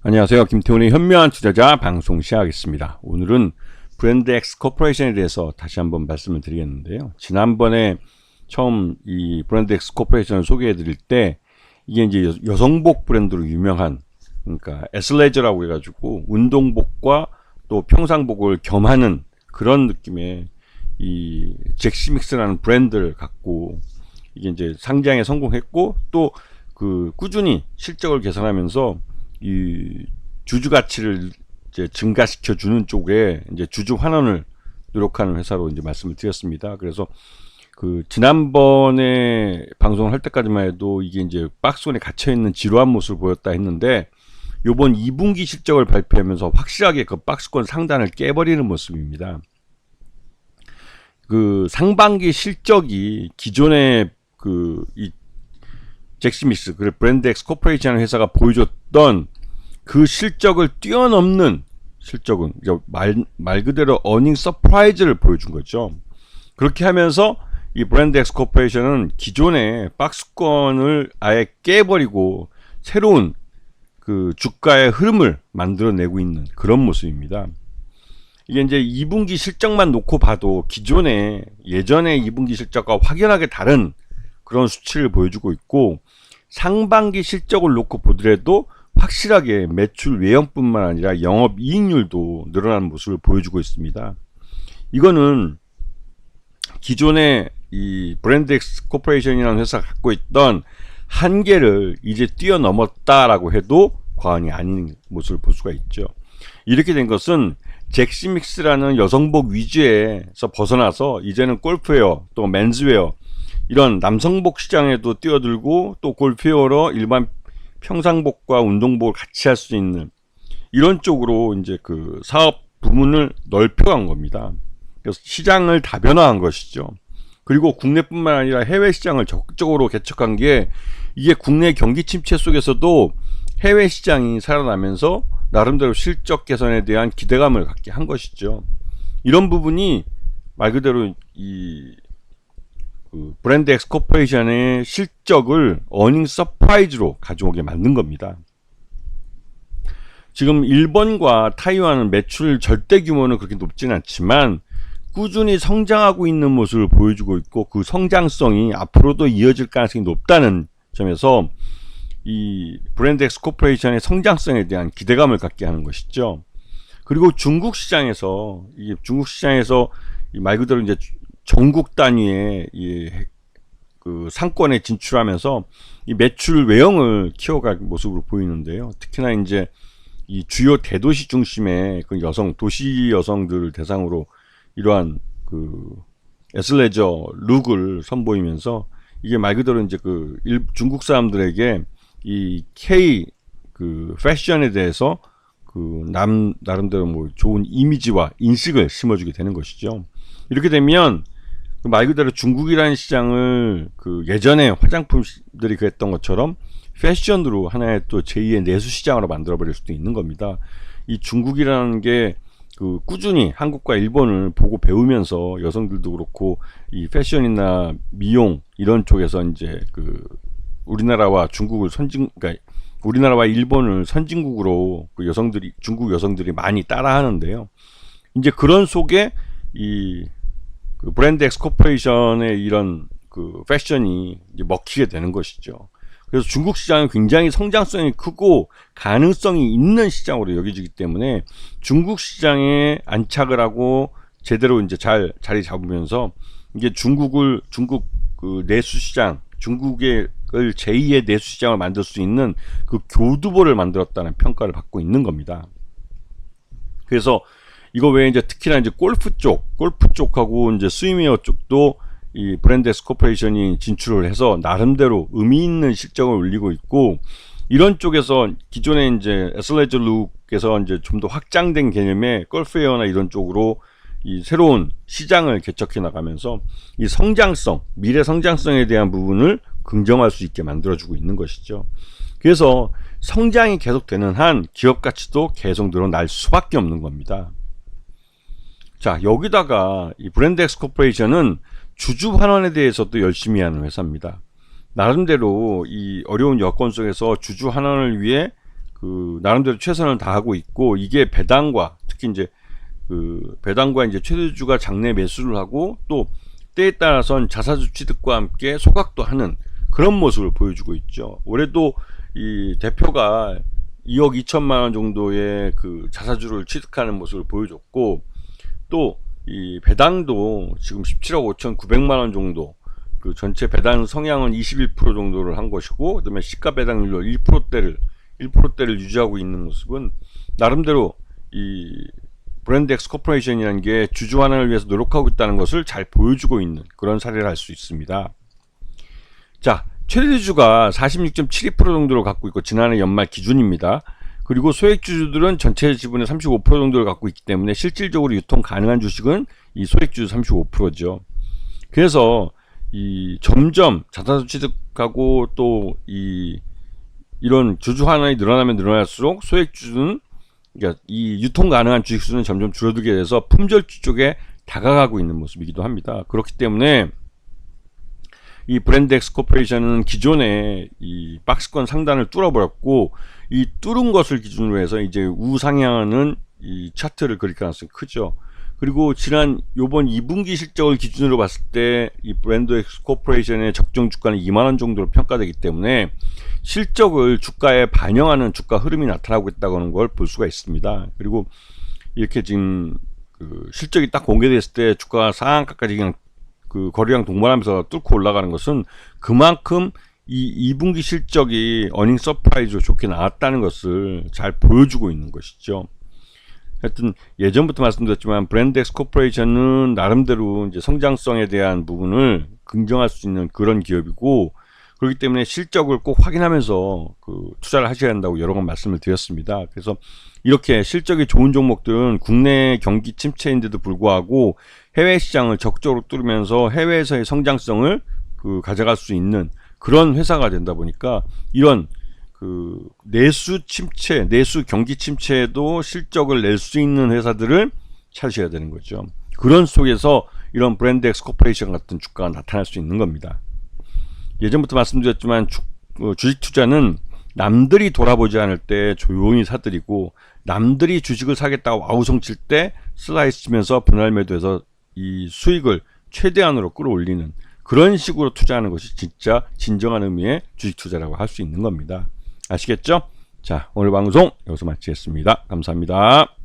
안녕하세요. 김태훈의 현명한 투자자 방송 시작하겠습니다. 오늘은 브랜드 X 코퍼레이션에 대해서 다시 한번 말씀을 드리겠는데요. 지난번에 처음 이 브랜드 X 코퍼레이션을 소개해 드릴 때 이게 이제 여성복 브랜드로 유명한, 그러니까 애슬레저라고 해가지고 운동복과 또 평상복을 겸하는 그런 느낌의 이 잭스믹스라는 브랜드를 갖고 이게 이제 상장에 성공했고, 또 그 꾸준히 실적을 개선하면서 이 주주 가치를 이제 증가시켜 주는 쪽에 이제 주주 환원을 노력하는 회사로 이제 말씀을 드렸습니다. 그래서 그 지난번에 방송을 할 때까지만 해도 이게 이제 박스권에 갇혀 있는 지루한 모습을 보였다 했는데, 요번 2분기 실적을 발표하면서 확실하게 그 박스권 상단을 깨버리는 모습입니다. 그 상반기 실적이 기존의 그 이 잭스미스, 그 브랜드 X 코퍼레이션 회사가 보여줬던 그 실적을 뛰어넘는 실적은 말 그대로 어닝 서프라이즈를 보여준 거죠. 그렇게 하면서 이 브랜드 X 코퍼레이션은 기존의 박스권을 아예 깨버리고 새로운 그 주가의 흐름을 만들어내고 있는 그런 모습입니다. 이게 이제 2분기 실적만 놓고 봐도 기존의 예전의 2분기 실적과 확연하게 다른 그런 수치를 보여주고 있고, 상반기 실적을 놓고 보더라도 확실하게 매출 외형뿐만 아니라 영업이익률도 늘어나는 모습을 보여주고 있습니다. 이거는 기존의 이 브랜드 X 코퍼레이션이라는 회사가 갖고 있던 한계를 이제 뛰어넘었다라고 해도 과언이 아닌 모습을 볼 수가 있죠. 이렇게 된 것은 잭스믹스라는 여성복 위주에서 벗어나서 이제는 골프웨어, 또 맨즈웨어, 이런 남성복 시장에도 뛰어들고, 또 골프웨어로 일반 평상복과 운동복을 같이 할 수 있는 이런 쪽으로 이제 그 사업 부문을 넓혀간 겁니다. 그래서 시장을 다변화한 것이죠. 그리고 국내뿐만 아니라 해외 시장을 적극적으로 개척한 게, 이게 국내 경기 침체 속에서도 해외 시장이 살아나면서 나름대로 실적 개선에 대한 기대감을 갖게 한 것이죠. 이런 부분이 말 그대로 이 브랜드 X 코퍼레이션의 실적을 어닝 서프라이즈로 가져오게 만든 겁니다. 지금 일본과 타이완은 매출 절대 규모는 그렇게 높지는 않지만 꾸준히 성장하고 있는 모습을 보여주고 있고, 그 성장성이 앞으로도 이어질 가능성이 높다는 점에서 이 브랜드 X 코퍼레이션의 성장성에 대한 기대감을 갖게 하는 것이죠. 그리고 중국 시장에서 말 그대로 이제 전국 단위의 그 상권에 진출하면서 이 매출 외형을 키워갈 모습으로 보이는데요. 특히나 이제 이 주요 대도시 중심의 그 도시 여성들을 대상으로 이러한 그 애슬레저 룩을 선보이면서, 이게 말 그대로 이제 그 중국 사람들에게 이 K 그 패션에 대해서 그 나름대로 뭐 좋은 이미지와 인식을 심어주게 되는 것이죠. 이렇게 되면 말 그대로 중국이라는 시장을 그 예전에 화장품들이 그랬던 것처럼 패션으로 하나의 또 제2의 내수 시장으로 만들어 버릴 수도 있는 겁니다. 이 중국이라는 게 그 꾸준히 한국과 일본을 보고 배우면서 여성들도 그렇고 이 패션이나 미용 이런 쪽에서 이제 그 우리나라와 그러니까 우리나라와 일본을 선진국으로 그 중국 여성들이 많이 따라하는데요. 이제 그런 속에 이 그 브랜드 X 코퍼레이션의 이런 그 패션이 이제 먹히게 되는 것이죠. 그래서 중국 시장은 굉장히 성장성이 크고 가능성이 있는 시장으로 여겨지기 때문에 중국 시장에 안착을 하고 제대로 이제 잘 자리 잡으면서 이게 중국 그 내수 시장, 중국을 제2의 내수 시장을 만들 수 있는 그 교두보를 만들었다는 평가를 받고 있는 겁니다. 그래서 이거 외에 이제 특히나 이제 골프 쪽하고 이제 스위미어 쪽도 이 브랜드 X 코퍼레이션이 진출을 해서 나름대로 의미 있는 실적을 올리고 있고, 이런 쪽에서 기존에 이제 애슬레저 룩에서 이제 좀 더 확장된 개념의 골프웨어나 이런 쪽으로 이 새로운 시장을 개척해 나가면서 이 미래 성장성에 대한 부분을 긍정할 수 있게 만들어주고 있는 것이죠. 그래서 성장이 계속되는 한 기업 가치도 계속 늘어날 수밖에 없는 겁니다. 자, 여기다가 이 브랜드 X 코퍼레이션은 주주 환원에 대해서도 열심히 하는 회사입니다. 나름대로 이 어려운 여건 속에서 주주 환원을 위해 그 나름대로 최선을 다하고 있고, 이게 배당과 특히 이제 그 배당과 이제 최대주주가 장내 매수를 하고 또 때에 따라서는 자사주 취득과 함께 소각도 하는 그런 모습을 보여주고 있죠. 올해도 이 대표가 2억 2천만 원 정도의 그 자사주를 취득하는 모습을 보여줬고, 또 이 배당도 지금 17억 5천9백만 원 정도, 그 전체 배당 성향은 21% 정도를 한 것이고, 그다음에 시가 배당률로 1%대를 유지하고 있는 모습은 나름대로 이 브랜드엑스 코퍼레이션이라는 게 주주 환원을 위해서 노력하고 있다는 것을 잘 보여주고 있는 그런 사례를 할 수 있습니다. 자, 최대주주가 46.72% 정도를 갖고 있고, 지난해 연말 기준입니다. 그리고 소액주주들은 전체 지분의 35% 정도를 갖고 있기 때문에 실질적으로 유통 가능한 주식은 이 소액주주 35%죠. 그래서 이 점점 자사주 취득하고 또 이런 주주 환원이 늘어나면 늘어날수록 소액주주는, 그러니까 이 유통 가능한 주식 수는 점점 줄어들게 돼서 품절주 쪽에 다가가고 있는 모습이기도 합니다. 그렇기 때문에 이 브랜드엑스 코퍼레이션은 기존에 이 박스권 상단을 뚫어버렸고, 이 뚫은 것을 기준으로 해서 이제 우상향하는 이 차트를 그릴 가능성이 크죠. 그리고 요번 2분기 실적을 기준으로 봤을 때 이 브랜드엑스 코퍼레이션의 적정 주가는 2만 원 정도로 평가되기 때문에 실적을 주가에 반영하는 주가 흐름이 나타나고 있다고 하는 걸 볼 수가 있습니다. 그리고 이렇게 지금 그 실적이 딱 공개됐을 때 주가가 상한가까지 그냥 그 거래량 동반하면서 뚫고 올라가는 것은 그만큼 이 2분기 실적이 어닝 서프라이즈로 좋게 나왔다는 것을 잘 보여주고 있는 것이죠. 하여튼 예전부터 말씀드렸지만 브랜드엑스 코퍼레이션은 나름대로 이제 성장성에 대한 부분을 긍정할 수 있는 그런 기업이고, 그렇기 때문에 실적을 꼭 확인하면서 그 투자를 하셔야 한다고 여러 번 말씀을 드렸습니다. 그래서 이렇게 실적이 좋은 종목들은 국내 경기 침체인데도 불구하고 해외 시장을 적극적으로 뚫으면서 해외에서의 성장성을 그 가져갈 수 있는 그런 회사가 된다 보니까, 이런 그 내수 경기 침체에도 실적을 낼 수 있는 회사들을 찾으셔야 되는 거죠. 그런 속에서 이런 브랜드엑스 코퍼레이션 같은 주가가 나타날 수 있는 겁니다. 예전부터 말씀드렸지만 주식 투자는 남들이 돌아보지 않을 때 조용히 사들이고, 남들이 주식을 사겠다고 아우성칠 때 슬라이스 치면서 분할 매도해서 이 수익을 최대한으로 끌어올리는 그런 식으로 투자하는 것이 진짜 진정한 의미의 주식 투자라고 할 수 있는 겁니다. 아시겠죠? 자, 오늘 방송 여기서 마치겠습니다. 감사합니다.